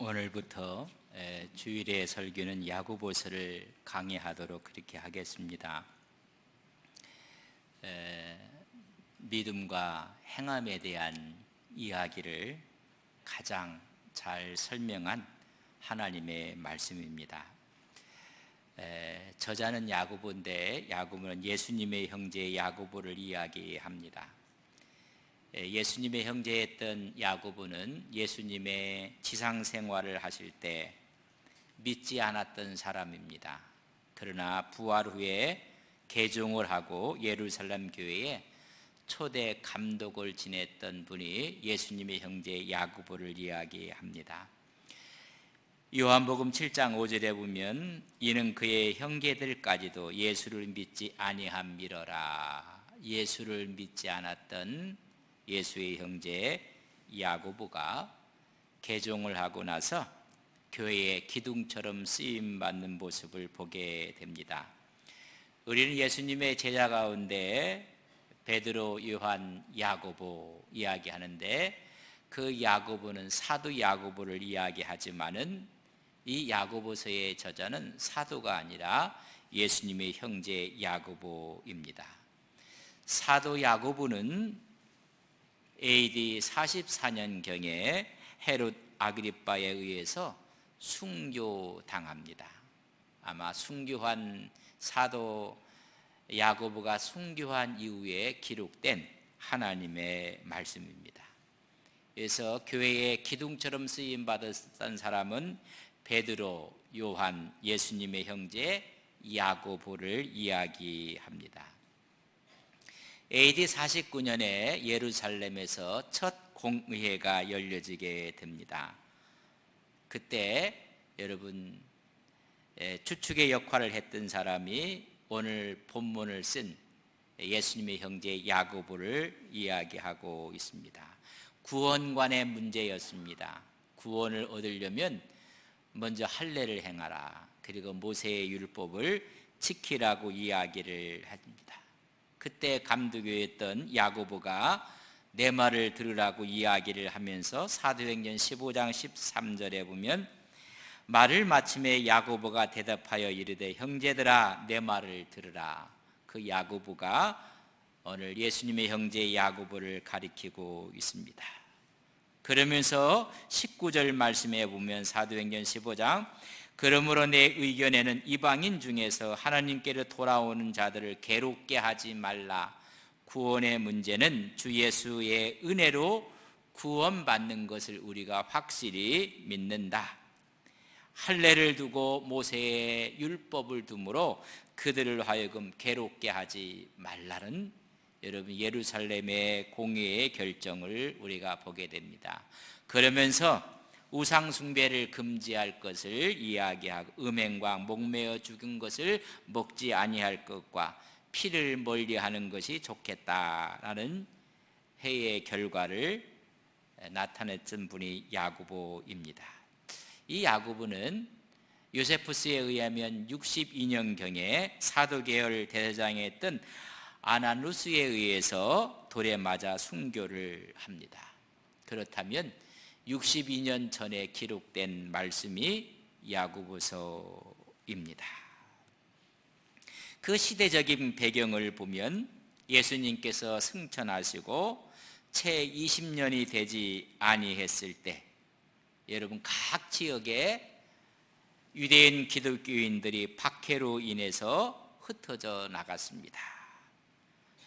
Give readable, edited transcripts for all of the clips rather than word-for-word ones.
오늘부터 주일의 설교는 야고보서를 강의하도록 그렇게 하겠습니다. 믿음과 행함에 대한 이야기를 가장 잘 설명한 하나님의 말씀입니다. 저자는 야고보인데 야고보는 예수님의 형제 야고보를 이야기합니다. 예수님의 형제였던 야고보는 예수님의 지상 생활을 하실 때 믿지 않았던 사람입니다. 그러나 부활 후에 개종을 하고 예루살렘 교회에 초대 감독을 지냈던 분이 예수님의 형제 야고보를 이야기합니다. 요한복음 7장 5절에 보면 이는 그의 형제들까지도 예수를 믿지 아니함이러라. 예수를 믿지 않았던 예수의 형제 야고보가 개종을 하고 나서 교회의 기둥처럼 쓰임받는 모습을 보게 됩니다. 우리는 예수님의 제자 가운데 베드로, 요한, 야고보 이야기하는데 그 야고보는 사도 야고보를 이야기하지만은 이 야고보서의 저자는 사도가 아니라 예수님의 형제 야고보입니다. 사도 야고보는 AD 44년경에 헤롯 아그리빠에 의해서 순교당합니다. 아마 순교한 사도 야고보가 순교한 이후에 기록된 하나님의 말씀입니다. 그래서 교회의 기둥처럼 쓰임 받았던 사람은 베드로, 요한, 예수님의 형제 야고보를 이야기합니다. AD 49년에 예루살렘에서 첫 공의회가 열려지게 됩니다. 그때 여러분 주축의 역할을 했던 사람이 오늘 본문을 쓴 예수님의 형제 야고보를 이야기하고 있습니다. 구원관의 문제였습니다. 구원을 얻으려면 먼저 할례를 행하라. 그리고 모세의 율법을 지키라고 이야기를 합니다. 그때 감독이었던 야고보가 내 말을 들으라고 이야기를 하면서 사도행전 15장 13절에 보면 말을 마침에 야고보가 대답하여 이르되 형제들아 내 말을 들으라. 그 야고보가 오늘 예수님의 형제 야고보를 가리키고 있습니다. 그러면서 19절 말씀에 보면 사도행전 15장 그러므로 내 의견에는 이방인 중에서 하나님께로 돌아오는 자들을 괴롭게 하지 말라. 구원의 문제는 주 예수의 은혜로 구원받는 것을 우리가 확실히 믿는다. 할례를 두고 모세의 율법을 두므로 그들을 하여금 괴롭게 하지 말라는 여러분 예루살렘의 공의의 결정을 우리가 보게 됩니다. 그러면서 우상 숭배를 금지할 것을 이야기하고 음행과 목매어 죽은 것을 먹지 아니할 것과 피를 멀리하는 것이 좋겠다라는 회의 결과를 나타냈던 분이 야고보입니다. 이 야고보는 요세푸스에 의하면 62년경에 사도계열 대장이었던 아나누스에 의해서 돌에 맞아 순교를 합니다. 그렇다면 62년 전에 기록된 말씀이 야고보서입니다. 그 시대적인 배경을 보면 예수님께서 승천하시고 채 20년이 되지 아니했을 때 여러분 각 지역에 유대인 기독교인들이 박해로 인해서 흩어져 나갔습니다.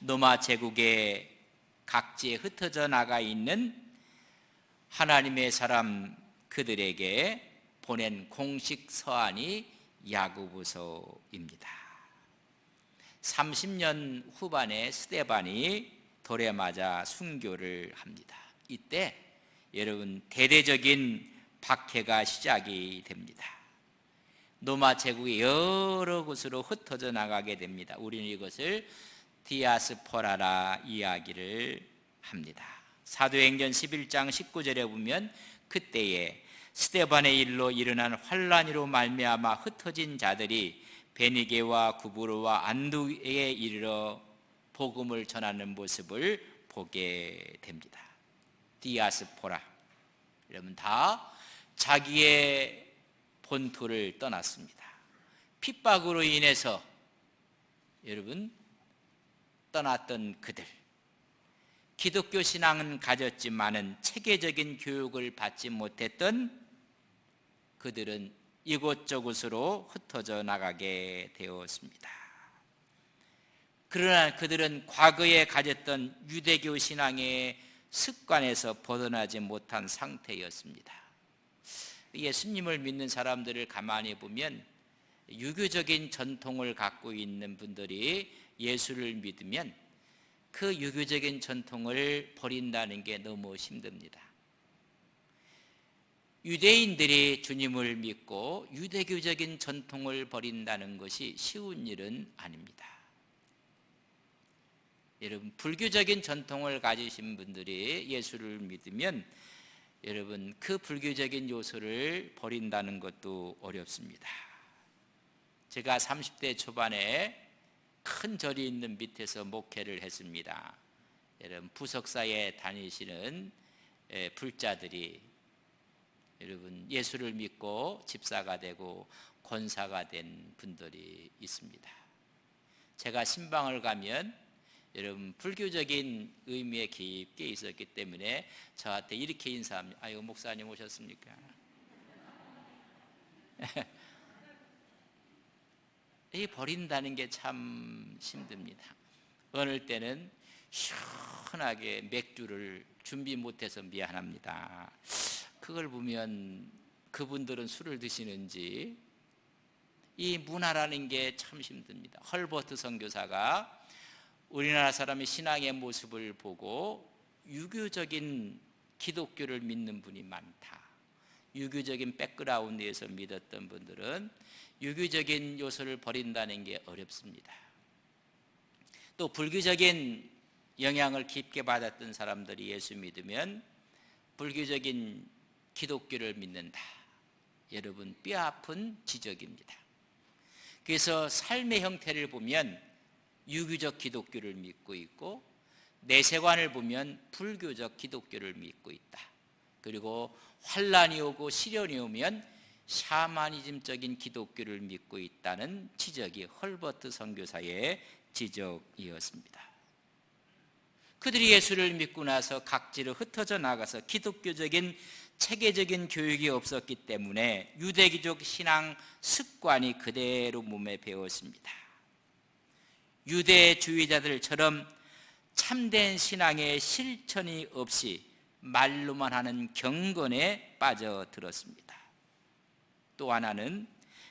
로마 제국의 각지에 흩어져 나가 있는 하나님의 사람 그들에게 보낸 공식 서한이 야고보서입니다. 30년 후반에 스데반이 돌에 맞아 순교를 합니다. 이때 여러분 대대적인 박해가 시작이 됩니다. 로마 제국의 여러 곳으로 흩어져 나가게 됩니다. 우리는 이것을 디아스포라라 이야기를 합니다. 사도행전 11장 19절에 보면 그때에 스데반의 일로 일어난 환란으로 말미암아 흩어진 자들이 베니게와 구브로와 안두에 이르러 복음을 전하는 모습을 보게 됩니다. 디아스포라 여러분 다 자기의 본토를 떠났습니다. 핍박으로 인해서 여러분 떠났던 그들, 기독교 신앙은 가졌지만은 체계적인 교육을 받지 못했던 그들은 이곳저곳으로 흩어져 나가게 되었습니다. 그러나 그들은 과거에 가졌던 유대교 신앙의 습관에서 벗어나지 못한 상태였습니다. 예수님을 믿는 사람들을 가만히 보면 유교적인 전통을 갖고 있는 분들이 예수를 믿으면 그 유교적인 전통을 버린다는 게 너무 힘듭니다. 유대인들이 주님을 믿고 유대교적인 전통을 버린다는 것이 쉬운 일은 아닙니다. 여러분, 불교적인 전통을 가지신 분들이 예수를 믿으면 여러분 그 불교적인 요소를 버린다는 것도 어렵습니다. 제가 30대 초반에 큰 절이 있는 밑에서 목회를 했습니다. 여러분 부석사에 다니시는 불자들이 여러분 예수를 믿고 집사가 되고 권사가 된 분들이 있습니다. 제가 신방을 가면 여러분 불교적인 의미에 깊게 있었기 때문에 저한테 이렇게 인사합니다. 아유 목사님 오셨습니까? 이 버린다는 게 참 힘듭니다. 어느 때는 시원하게 맥주를 준비 못해서 미안합니다. 그걸 보면 그분들은 술을 드시는지 이 문화라는 게 참 힘듭니다. 헐버트 선교사가 우리나라 사람의 신앙의 모습을 보고 유교적인 기독교를 믿는 분이 많다. 유교적인 백그라운드에서 믿었던 분들은 유교적인 요소를 버린다는 게 어렵습니다. 또 불교적인 영향을 깊게 받았던 사람들이 예수 믿으면 불교적인 기독교를 믿는다. 여러분 뼈아픈 지적입니다. 그래서 삶의 형태를 보면 유교적 기독교를 믿고 있고 내세관을 보면 불교적 기독교를 믿고 있다. 그리고 환란이 오고 시련이 오면 샤머니즘적인 기독교를 믿고 있다는 지적이 헐버트 선교사의 지적이었습니다. 그들이 예수를 믿고 나서 각지로 흩어져 나가서 기독교적인 체계적인 교육이 없었기 때문에 유대교적 신앙 습관이 그대로 몸에 배었습니다. 유대주의자들처럼 참된 신앙의 실천이 없이 말로만 하는 경건에 빠져들었습니다. 또 하나는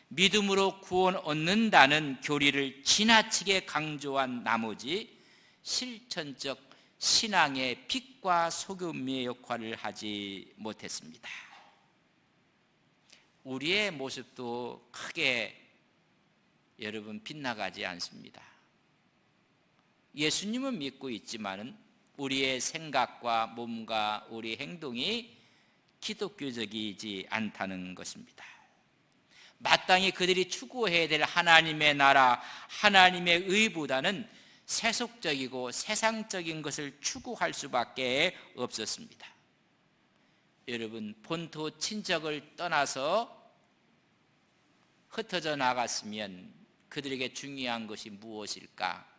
믿음으로 구원 얻는다는 교리를 지나치게 강조한 나머지 실천적 신앙의 빛과 소금의 역할을 하지 못했습니다. 우리의 모습도 크게 여러분 빗나가지 않습니다. 예수님은 믿고 있지만은 우리의 생각과 몸과 우리 행동이 기독교적이지 않다는 것입니다. 마땅히 그들이 추구해야 될 하나님의 나라, 하나님의 의보다는 세속적이고 세상적인 것을 추구할 수밖에 없었습니다. 여러분 본토 친척을 떠나서 흩어져 나갔으면 그들에게 중요한 것이 무엇일까?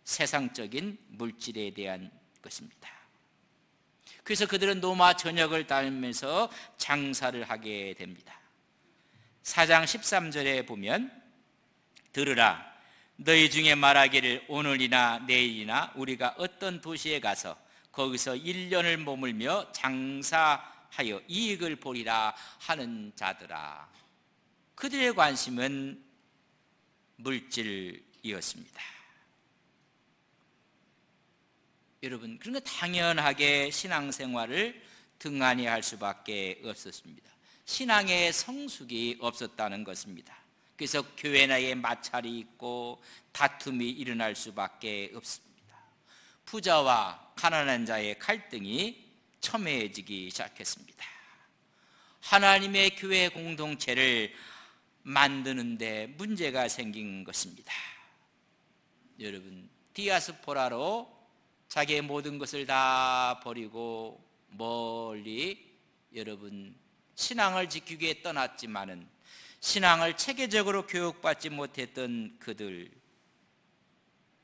세상적인 물질에 대한 것입니다. 그래서 그들은 노마 전역을 다니면서 장사를 하게 됩니다. 4장 13절에 보면 들으라 너희 중에 말하기를 오늘이나 내일이나 우리가 어떤 도시에 가서 거기서 1년을 머물며 장사하여 이익을 보리라 하는 자들아. 그들의 관심은 물질이었습니다. 여러분 그러니까 당연하게 신앙생활을 등한히 할 수밖에 없었습니다. 신앙의 성숙이 없었다는 것입니다. 그래서 교회 내에 마찰이 있고 다툼이 일어날 수밖에 없습니다. 부자와 가난한 자의 갈등이 첨예해지기 시작했습니다. 하나님의 교회 공동체를 만드는데 문제가 생긴 것입니다. 여러분 디아스포라로 자기의 모든 것을 다 버리고 멀리 여러분 신앙을 지키기 위해 떠났지만은 신앙을 체계적으로 교육받지 못했던 그들,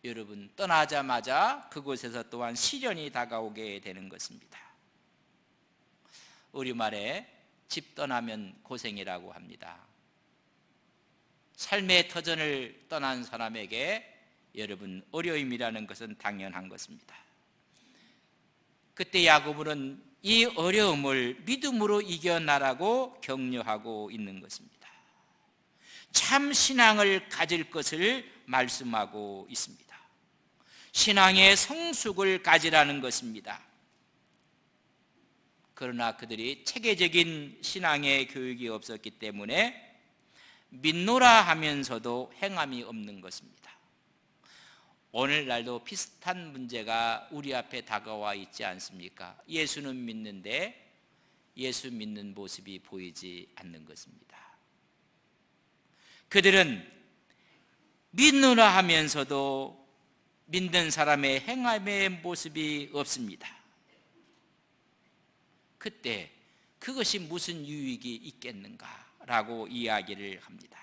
여러분, 떠나자마자 그곳에서 또한 시련이 다가오게 되는 것입니다. 우리말에 집 떠나면 고생이라고 합니다. 삶의 터전을 떠난 사람에게 여러분, 어려움이라는 것은 당연한 것입니다. 그때 야고보는 이 어려움을 믿음으로 이겨나라고 격려하고 있는 것입니다. 참 신앙을 가질 것을 말씀하고 있습니다. 신앙의 성숙을 가지라는 것입니다. 그러나 그들이 체계적인 신앙의 교육이 없었기 때문에 믿노라 하면서도 행함이 없는 것입니다. 오늘날도 비슷한 문제가 우리 앞에 다가와 있지 않습니까? 예수는 믿는데 예수 믿는 모습이 보이지 않는 것입니다. 그들은 믿노라 하면서도 믿는 사람의 행함의 모습이 없습니다. 그때 그것이 무슨 유익이 있겠는가라고 이야기를 합니다.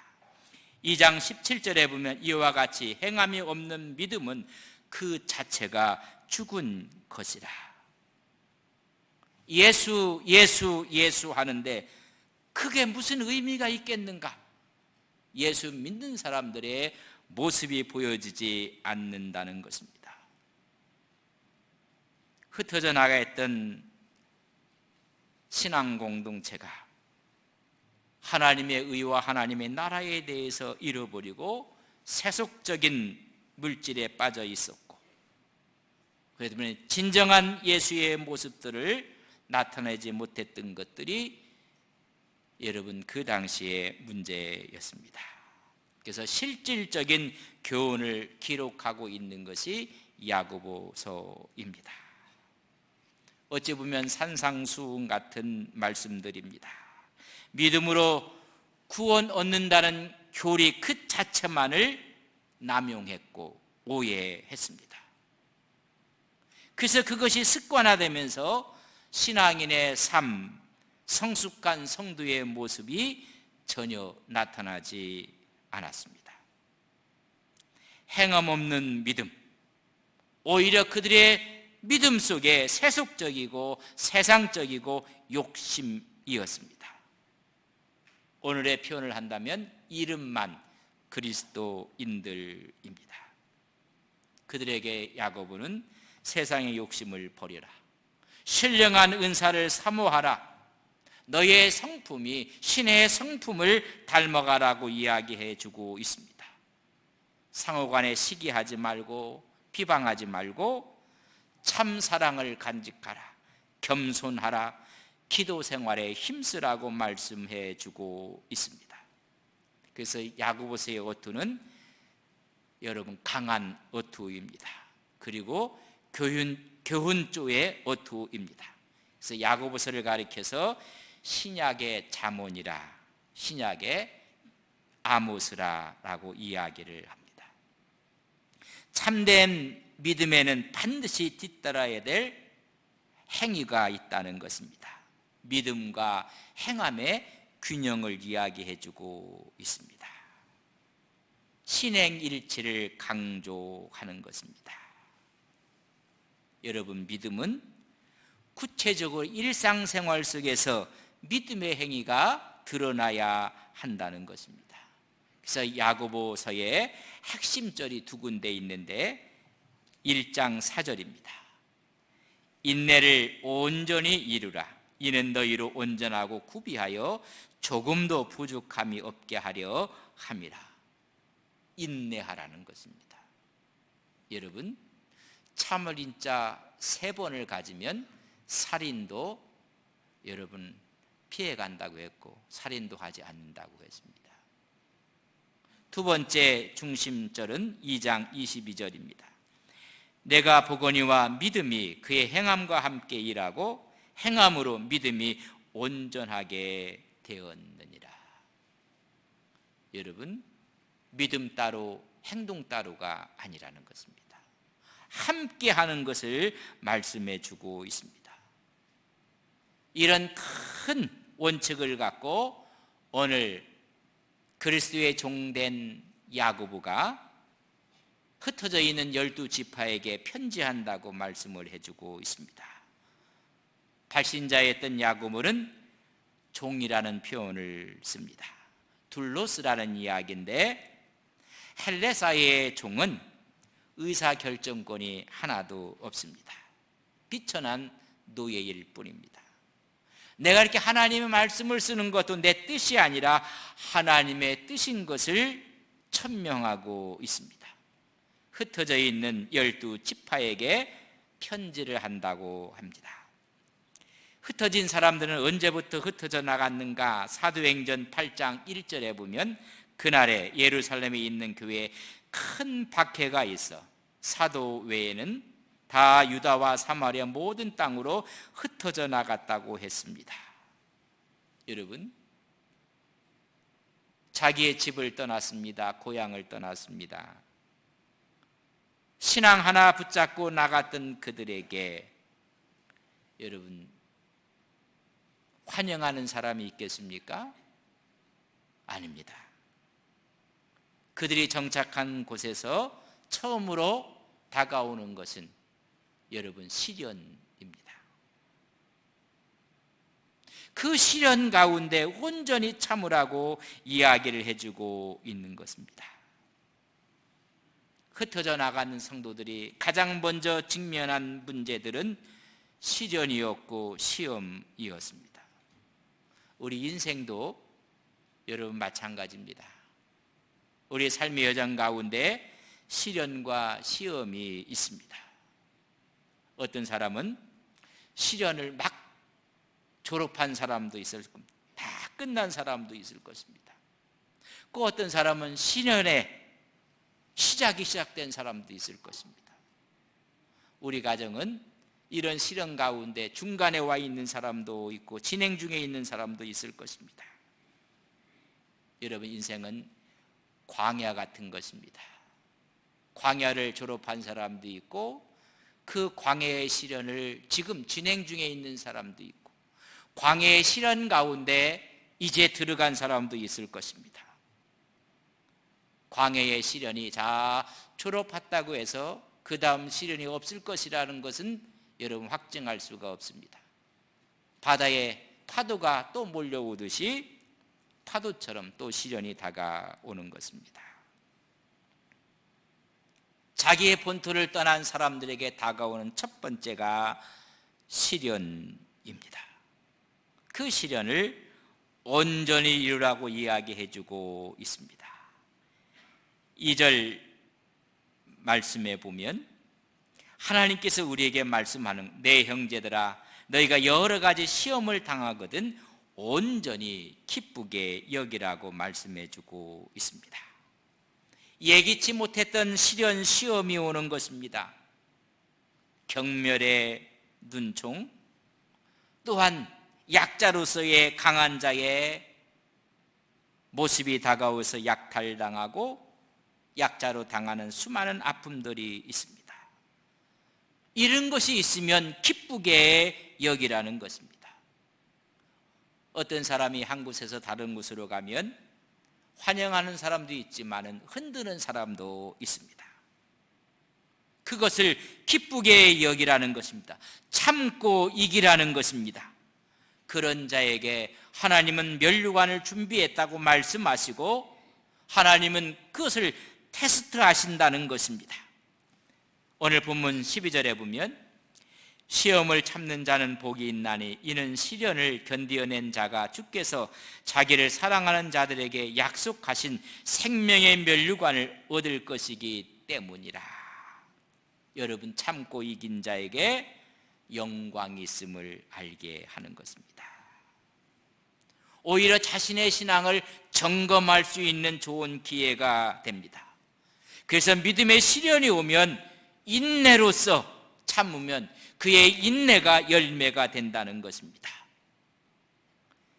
2장 17절에 보면 이와 같이 행함이 없는 믿음은 그 자체가 죽은 것이라. 예수 예수 예수 하는데 그게 무슨 의미가 있겠는가? 예수 믿는 사람들의 모습이 보여지지 않는다는 것입니다. 흩어져 나가 있던 신앙 공동체가 하나님의 의와 하나님의 나라에 대해서 잃어버리고 세속적인 물질에 빠져 있었고, 그렇기 때문에 진정한 예수의 모습들을 나타내지 못했던 것들이 여러분 그 당시의 문제였습니다. 그래서 실질적인 교훈을 기록하고 있는 것이 야고보서입니다. 어찌 보면 산상수훈 같은 말씀들입니다. 믿음으로 구원 얻는다는 교리 그 자체만을 남용했고 오해했습니다. 그래서 그것이 습관화되면서 신앙인의 삶, 성숙한 성도의 모습이 전혀 나타나지 않았습니다. 행함 없는 믿음, 오히려 그들의 믿음 속에 세속적이고 세상적이고 욕심이었습니다. 오늘의 표현을 한다면 이름만 그리스도인들입니다. 그들에게 야고보는 세상의 욕심을 버려라, 신령한 은사를 사모하라, 너의 성품이 신의 성품을 닮아가라고 이야기해 주고 있습니다. 상호간에 시기하지 말고 비방하지 말고 참 사랑을 간직하라, 겸손하라, 기도 생활에 힘쓰라고 말씀해 주고 있습니다. 그래서 야고보서의 어투는 여러분 강한 어투입니다. 그리고 교훈조의 어투입니다. 그래서 야고보서를 가리켜서 신약의 잠언이라, 신약의 아모스라라고 이야기를 합니다. 참된 믿음에는 반드시 뒤따라야 될 행위가 있다는 것입니다. 믿음과 행함의 균형을 이야기해주고 있습니다. 신행일치를 강조하는 것입니다. 여러분, 믿음은 구체적으로 일상생활 속에서 믿음의 행위가 드러나야 한다는 것입니다. 그래서 야고보서에 핵심절이 두 군데 있는데 1장 4절입니다. 인내를 온전히 이루라. 이는 너희로 온전하고 구비하여 조금도 부족함이 없게 하려 함이라. 인내하라는 것입니다. 여러분, 참을 인자 3번을 가지면 살인도 여러분 피해간다고 했고 살인도 하지 않는다고 했습니다. 두 번째 중심절은 2장 22절입니다. 내가 보거니와 믿음이 그의 행함과 함께 일하고 행함으로 믿음이 온전하게 되었느니라. 여러분, 믿음 따로 행동 따로가 아니라는 것입니다. 함께 하는 것을 말씀해 주고 있습니다. 이런 큰 원칙을 갖고 오늘 그리스도의 종된 야고보가 흩어져 있는 12지파에게 편지한다고 말씀을 해주고 있습니다. 발신자였던 야고보는 종이라는 표현을 씁니다. 둘로스라는 이야기인데, 헬레사의 종은 의사결정권이 하나도 없습니다. 비천한 노예일 뿐입니다. 내가 이렇게 하나님의 말씀을 쓰는 것도 내 뜻이 아니라 하나님의 뜻인 것을 천명하고 있습니다. 흩어져 있는 12지파에게 편지를 한다고 합니다. 흩어진 사람들은 언제부터 흩어져 나갔는가? 사도행전 8장 1절에 보면 그날에 예루살렘에 있는 교회에 큰 박해가 있어 사도 외에는 다 유다와 사마리아 모든 땅으로 흩어져 나갔다고 했습니다. 여러분, 자기의 집을 떠났습니다. 고향을 떠났습니다. 신앙 하나 붙잡고 나갔던 그들에게 여러분, 환영하는 사람이 있겠습니까? 아닙니다. 그들이 정착한 곳에서 처음으로 다가오는 것은 여러분, 시련입니다. 그 시련 가운데 온전히 참으라고 이야기를 해주고 있는 것입니다. 흩어져 나가는 성도들이 가장 먼저 직면한 문제들은 시련이었고 시험이었습니다. 우리 인생도 여러분 마찬가지입니다. 우리 삶의 여정 가운데 시련과 시험이 있습니다. 어떤 사람은 시련을 막 졸업한 사람도 있을 겁니다. 다 끝난 사람도 있을 것입니다. 그 어떤 사람은 시련의 시작이 시작된 사람도 있을 것입니다. 우리 가정은 이런 시련 가운데 중간에 와 있는 사람도 있고 진행 중에 있는 사람도 있을 것입니다. 여러분, 인생은 광야 같은 것입니다. 광야를 졸업한 사람도 있고 그 광야의 시련을 지금 진행 중에 있는 사람도 있고 광야의 시련 가운데 이제 들어간 사람도 있을 것입니다. 광야의 시련이 졸업했다고 해서 그 다음 시련이 없을 것이라는 것은 여러분 확증할 수가 없습니다. 바다에 파도가 또 몰려오듯이 파도처럼 또 시련이 다가오는 것입니다. 자기의 본토를 떠난 사람들에게 다가오는 첫 번째가 시련입니다. 그 시련을 온전히 이루라고 이야기해주고 있습니다. 2절 말씀에 보면 하나님께서 우리에게 말씀하는 내 형제들아 너희가 여러 가지 시험을 당하거든 온전히 기쁘게 여기라고 말씀해주고 있습니다. 예기치 못했던 시련 시험이 오는 것입니다. 경멸의 눈총, 또한 약자로서의 강한 자의 모습이 다가와서 약탈당하고 약자로 당하는 수많은 아픔들이 있습니다. 이런 것이 있으면 기쁘게 여기라는 것입니다. 어떤 사람이 한 곳에서 다른 곳으로 가면 환영하는 사람도 있지만 흔드는 사람도 있습니다. 그것을 기쁘게 여기라는 것입니다. 참고 이기라는 것입니다. 그런 자에게 하나님은 면류관을 준비했다고 말씀하시고 하나님은 그것을 테스트하신다는 것입니다. 오늘 본문 12절에 보면 시험을 참는 자는 복이 있나니 이는 시련을 견디어낸 자가 주께서 자기를 사랑하는 자들에게 약속하신 생명의 면류관을 얻을 것이기 때문이라. 여러분, 참고 이긴 자에게 영광이 있음을 알게 하는 것입니다. 오히려 자신의 신앙을 점검할 수 있는 좋은 기회가 됩니다. 그래서 믿음의 시련이 오면 인내로서 참으면 그의 인내가 열매가 된다는 것입니다.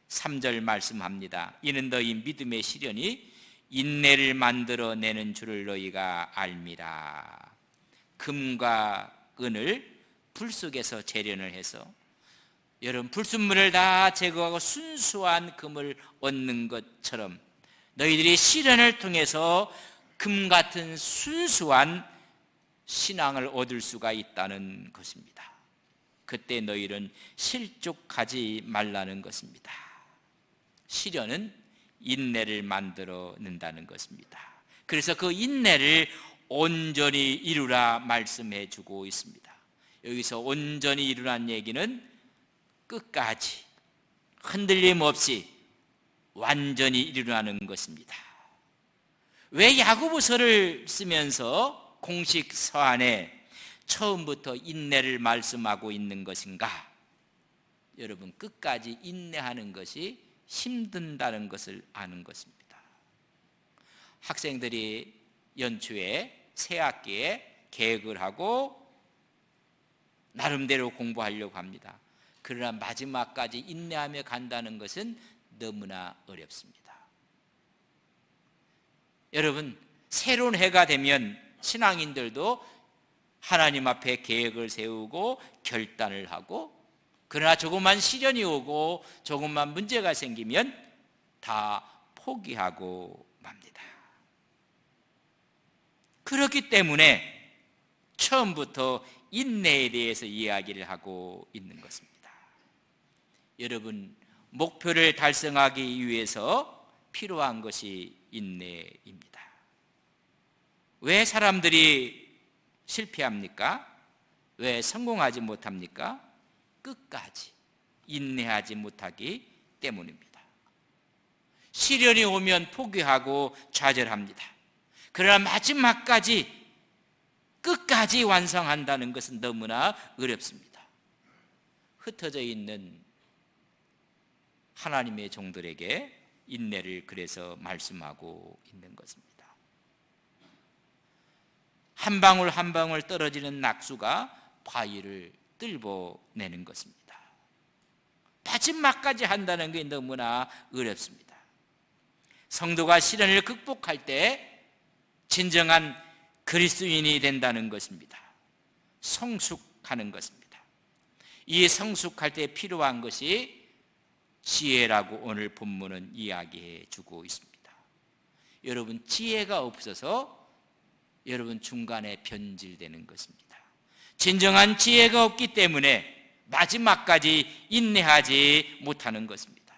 3절 말씀합니다. 이는 너희 믿음의 시련이 인내를 만들어내는 줄을 너희가 알미라. 금과 은을 불 속에서 재련을 해서 여러분 불순물을 다 제거하고 순수한 금을 얻는 것처럼 너희들이 시련을 통해서 금 같은 순수한 신앙을 얻을 수가 있다는 것입니다. 그때 너희는 실족하지 말라는 것입니다. 시련은 인내를 만들어낸다는 것입니다. 그래서 그 인내를 온전히 이루라 말씀해 주고 있습니다. 여기서 온전히 이루라는 얘기는 끝까지 흔들림 없이 완전히 이루라는 것입니다. 왜 야고보서를 쓰면서 공식 서한에 처음부터 인내를 말씀하고 있는 것인가? 여러분, 끝까지 인내하는 것이 힘든다는 것을 아는 것입니다. 학생들이 연초에 새 학기에 계획을 하고 나름대로 공부하려고 합니다. 그러나 마지막까지 인내하며 간다는 것은 너무나 어렵습니다. 여러분, 새로운 해가 되면 신앙인들도 하나님 앞에 계획을 세우고 결단을 하고, 그러나 조금만 시련이 오고 조금만 문제가 생기면 다 포기하고 맙니다. 그렇기 때문에 처음부터 인내에 대해서 이야기를 하고 있는 것입니다. 여러분, 목표를 달성하기 위해서 필요한 것이 인내입니다. 왜 사람들이 실패합니까? 왜 성공하지 못합니까? 끝까지 인내하지 못하기 때문입니다. 시련이 오면 포기하고 좌절합니다. 그러나 마지막까지 끝까지 완성한다는 것은 너무나 어렵습니다. 흩어져 있는 하나님의 종들에게 인내를 그래서 말씀하고 있는 것입니다. 한 방울 한 방울 떨어지는 낙수가 바위를 뚫어내는 것입니다. 마지막까지 한다는 게 너무나 어렵습니다. 성도가 시련을 극복할 때 진정한 그리스도인이 된다는 것입니다. 성숙하는 것입니다. 이 성숙할 때 필요한 것이 지혜라고 오늘 본문은 이야기해 주고 있습니다. 여러분, 지혜가 없어서 여러분 중간에 변질되는 것입니다. 진정한 지혜가 없기 때문에 마지막까지 인내하지 못하는 것입니다.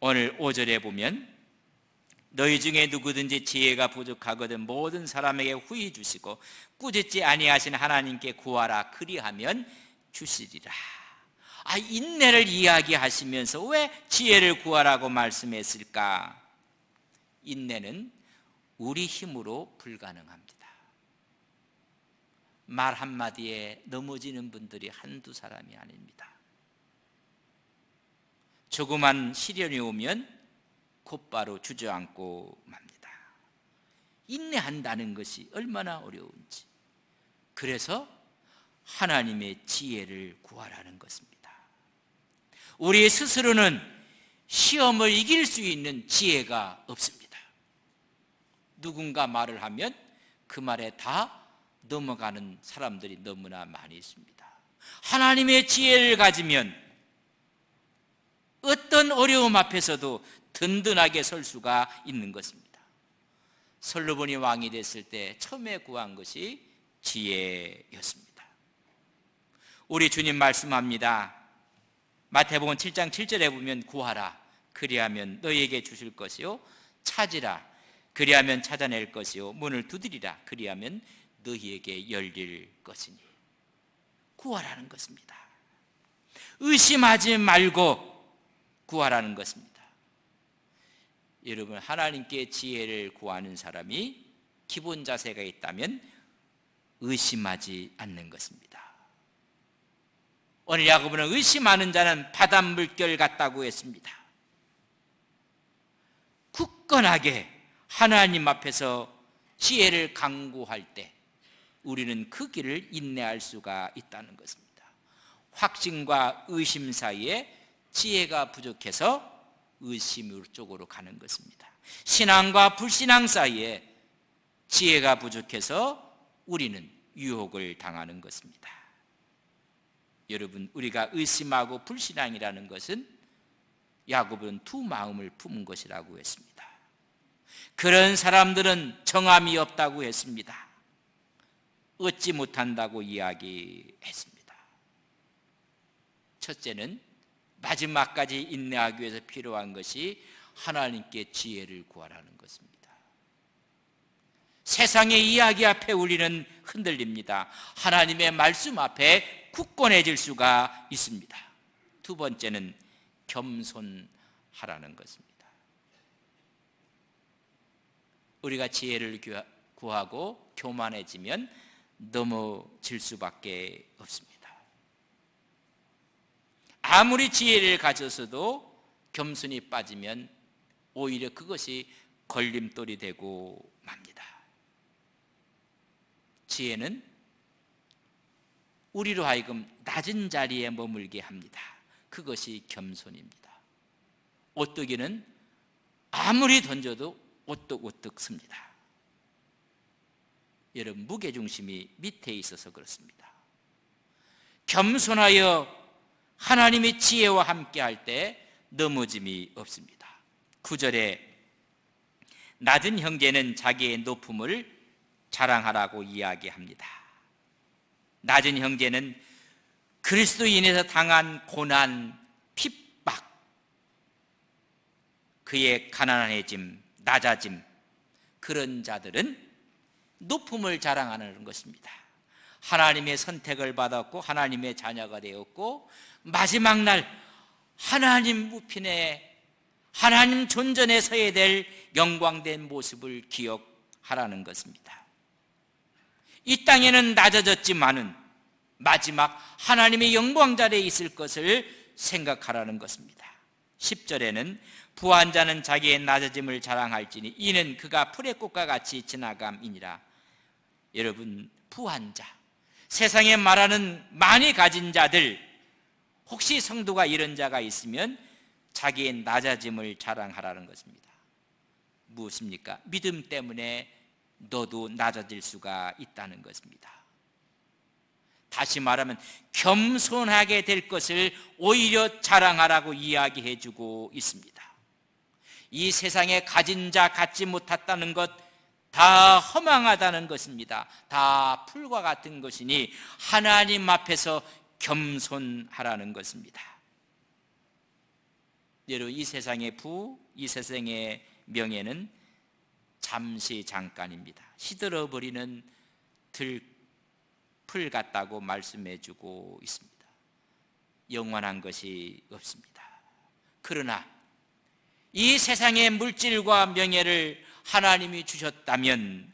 오늘 5절에 보면 너희 중에 누구든지 지혜가 부족하거든 모든 사람에게 후히 주시고 꾸짖지 아니하신 하나님께 구하라 그리하면 주시리라. 인내를 이야기하시면서 왜 지혜를 구하라고 말씀했을까? 인내는 우리 힘으로 불가능합니다. 말 한마디에 넘어지는 분들이 한두 사람이 아닙니다. 조그만 시련이 오면 곧바로 주저앉고 맙니다. 인내한다는 것이 얼마나 어려운지. 그래서 하나님의 지혜를 구하라는 것입니다. 우리 스스로는 시험을 이길 수 있는 지혜가 없습니다. 누군가 말을 하면 그 말에 다 넘어가는 사람들이 너무나 많이 있습니다. 하나님의 지혜를 가지면 어떤 어려움 앞에서도 든든하게 설 수가 있는 것입니다. 솔로몬이 왕이 됐을 때 처음에 구한 것이 지혜였습니다. 우리 주님 말씀합니다. 마태복음 7장 7절에 보면 구하라 그리하면 너희에게 주실 것이요 찾으라 그리하면 찾아낼 것이요 문을 두드리라 그리하면 너희에게 열릴 것이니. 구하라는 것입니다. 의심하지 말고 구하라는 것입니다. 여러분, 하나님께 지혜를 구하는 사람이 기본 자세가 있다면 의심하지 않는 것입니다. 오늘 야고보는 의심하는 자는 바닷물결 같다고 했습니다. 굳건하게 하나님 앞에서 지혜를 강구할 때 우리는 그 길을 인내할 수가 있다는 것입니다. 확신과 의심 사이에 지혜가 부족해서 의심 쪽으로 가는 것입니다. 신앙과 불신앙 사이에 지혜가 부족해서 우리는 유혹을 당하는 것입니다. 여러분, 우리가 의심하고 불신앙이라는 것은 야곱은 두 마음을 품은 것이라고 했습니다. 그런 사람들은 정함이 없다고 했습니다. 얻지 못한다고 이야기했습니다. 첫째는 마지막까지 인내하기 위해서 필요한 것이 하나님께 지혜를 구하라는 것입니다. 세상의 이야기 앞에 우리는 흔들립니다. 하나님의 말씀 앞에 굳건해질 수가 있습니다. 두 번째는 겸손하라는 것입니다. 우리가 지혜를 구하고 교만해지면 넘어질 수밖에 없습니다. 아무리 지혜를 가졌어도 겸손이 빠지면 오히려 그것이 걸림돌이 되고 맙니다. 지혜는 우리로 하여금 낮은 자리에 머물게 합니다. 그것이 겸손입니다. 오뚜기는 아무리 던져도 오뚝오뚝 씁니다. 여러분, 무게중심이 밑에 있어서 그렇습니다. 겸손하여 하나님의 지혜와 함께 할 때 넘어짐이 없습니다. 9절에 낮은 형제는 자기의 높음을 자랑하라고 이야기합니다. 낮은 형제는 그리스도인에서 당한 고난, 핍박, 그의 가난해짐, 낮아짐, 그런 자들은 높음을 자랑하는 것입니다. 하나님의 선택을 받았고 하나님의 자녀가 되었고 마지막 날 하나님 우편에 하나님 존전에 서야 될 영광된 모습을 기억하라는 것입니다. 이 땅에는 낮아졌지만은 마지막 하나님의 영광 자리에 있을 것을 생각하라는 것입니다. 10절에는 부한 자는 자기의 낮아짐을 자랑할지니 이는 그가 풀의 꽃과 같이 지나감이니라. 여러분, 부한 자, 세상에 말하는 많이 가진 자들, 혹시 성도가 이런 자가 있으면 자기의 낮아짐을 자랑하라는 것입니다. 무엇입니까? 믿음 때문에 너도 낮아질 수가 있다는 것입니다. 다시 말하면 겸손하게 될 것을 오히려 자랑하라고 이야기해 주고 있습니다. 이 세상에 가진 자 갖지 못했다는 것 다 허망하다는 것입니다. 다 풀과 같은 것이니 하나님 앞에서 겸손하라는 것입니다. 여러분, 이 세상의 부, 이 세상의 명예는 잠시 잠깐입니다. 시들어버리는 들풀 같다고 말씀해 주고 있습니다. 영원한 것이 없습니다. 그러나 이 세상의 물질과 명예를 하나님이 주셨다면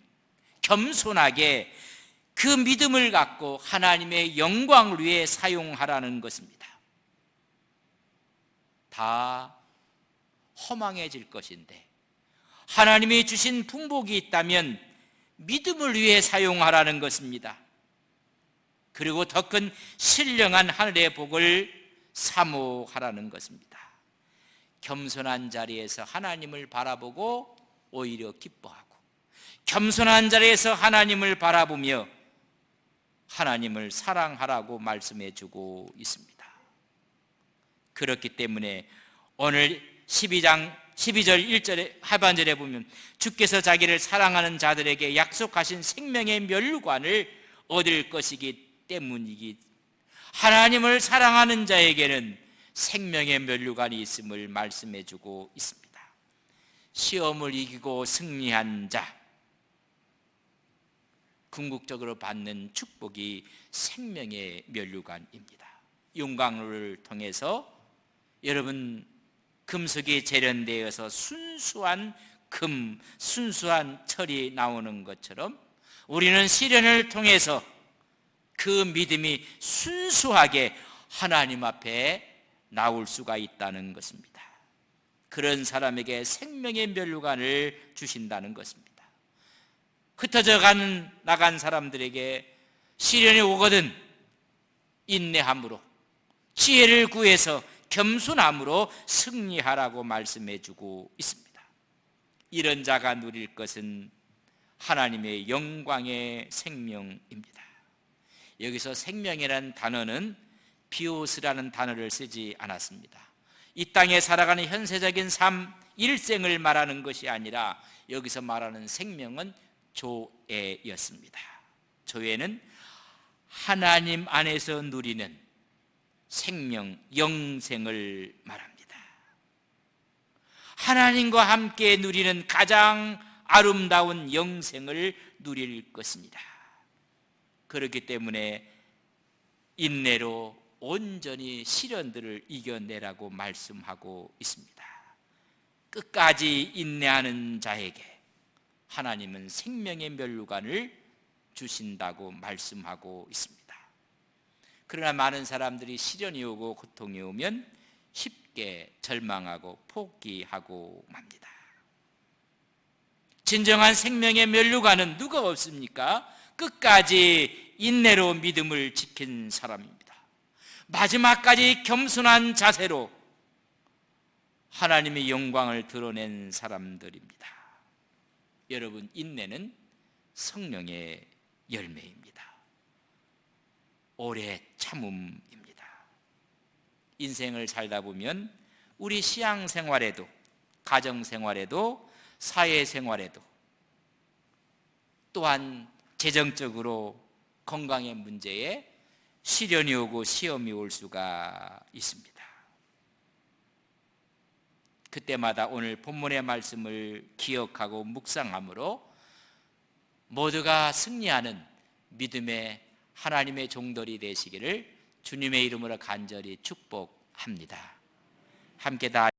겸손하게 그 믿음을 갖고 하나님의 영광을 위해 사용하라는 것입니다. 다 허망해질 것인데 하나님이 주신 풍복이 있다면 믿음을 위해 사용하라는 것입니다. 그리고 더 큰 신령한 하늘의 복을 사모하라는 것입니다. 겸손한 자리에서 하나님을 바라보고 오히려 기뻐하고, 겸손한 자리에서 하나님을 바라보며 하나님을 사랑하라고 말씀해 주고 있습니다. 그렇기 때문에 오늘 12장 12절 1절에 하반절에 보면 주께서 자기를 사랑하는 자들에게 약속하신 생명의 멸류관을 얻을 것이기 때문이기, 하나님을 사랑하는 자에게는 생명의 멸류관이 있음을 말씀해 주고 있습니다. 시험을 이기고 승리한 자, 궁극적으로 받는 축복이 생명의 멸류관입니다. 용광로를 통해서 여러분, 금속이 재련되어서 순수한 금, 순수한 철이 나오는 것처럼 우리는 시련을 통해서 그 믿음이 순수하게 하나님 앞에 나올 수가 있다는 것입니다. 그런 사람에게 생명의 멸류관을 주신다는 것입니다. 흩어져 나간 사람들에게 시련이 오거든 인내함으로, 지혜를 구해서 겸손함으로 승리하라고 말씀해 주고 있습니다. 이런 자가 누릴 것은 하나님의 영광의 생명입니다. 여기서 생명이라는 단어는 비오스라는 단어를 쓰지 않았습니다. 이 땅에 살아가는 현세적인 삶, 일생을 말하는 것이 아니라 여기서 말하는 생명은 조애였습니다. 조애는 하나님 안에서 누리는 생명, 영생을 말합니다. 하나님과 함께 누리는 가장 아름다운 영생을 누릴 것입니다. 그렇기 때문에 인내로 온전히 시련들을 이겨내라고 말씀하고 있습니다. 끝까지 인내하는 자에게 하나님은 생명의 면류관을 주신다고 말씀하고 있습니다. 그러나 많은 사람들이 시련이 오고 고통이 오면 쉽게 절망하고 포기하고 맙니다. 진정한 생명의 면류관은 누가 없습니까? 끝까지 인내로 믿음을 지킨 사람입니다. 마지막까지 겸손한 자세로 하나님의 영광을 드러낸 사람들입니다. 여러분, 인내는 성령의 열매입니다. 오래 참음입니다. 인생을 살다 보면 우리 신앙생활에도, 가정생활에도, 사회생활에도, 또한 재정적으로 건강의 문제에 시련이 오고 시험이 올 수가 있습니다. 그때마다 오늘 본문의 말씀을 기억하고 묵상함으로 모두가 승리하는 믿음의 하나님의 종들이 되시기를 주님의 이름으로 간절히 축복합니다. 함께 다